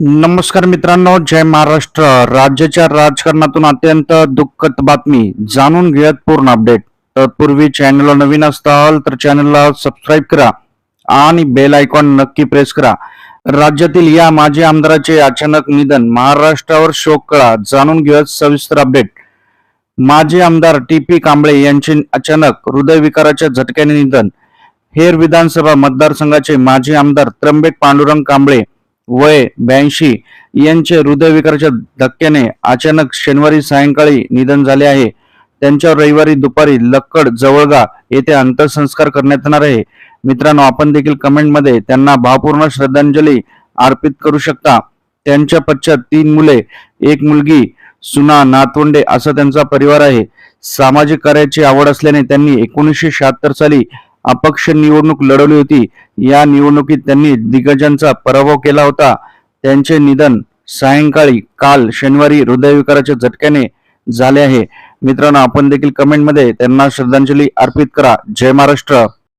नमस्कार मित्रांनो, जय महाराष्ट्र. राज्याच्या राजकारणातून अत्यंत दुःखद बातमी जाणून घेऊयात पूर्ण अपडेट. तत्पूर्वी चॅनलला नवीन असाल तर चॅनलला सबस्क्राईब करा आणि बेल आयकॉन नक्की प्रेस करा. राज्यातील या माजी आमदाराचे अचानक निधन, महाराष्ट्रावर शोककळा. जाणून घेऊयात सविस्तर अपडेट. माजी आमदार टी.पी. कांबळे यांचे अचानक हृदयविकाराच्या झटक्याने निधन. हेर विधानसभा मतदारसंघाचे माजी आमदार त्र्यंबक पांडुरंग कांबळे वय 82 यांचे हृदयविकाराच्या धक्क्याने अचानक शनिवारी सायंकाळी निधन झाले आहे. त्यांच्यावर रविवारी दुपारी लक्कड जवळगा येथे अंत्यसंस्कार करण्यात येणार आहे. मित्रांनो, आपण देखील कमेंटमध्ये त्यांना भावपूर्ण श्रद्धांजली अर्पित करू शकता. त्यांच्या पश्चात 3 मुले, 1 मुलगी, सुना, नातवंडे असा त्यांचा परिवार आहे. सामाजिक कार्याची आवड असल्याने त्यांनी 1976 साली अपक्ष निवडणूक लढवली होती. या निवडणुकीत त्यांनी दिग्गजांचा पराभव केला होता. त्यांचे निधन सायंकाळी काल शनिवारी हृदयविकाराच्या झटक्याने झाले आहे. मित्रांनो, आपण देखील कमेंटमध्ये त्यांना श्रद्धांजली अर्पित करा. जय महाराष्ट्र.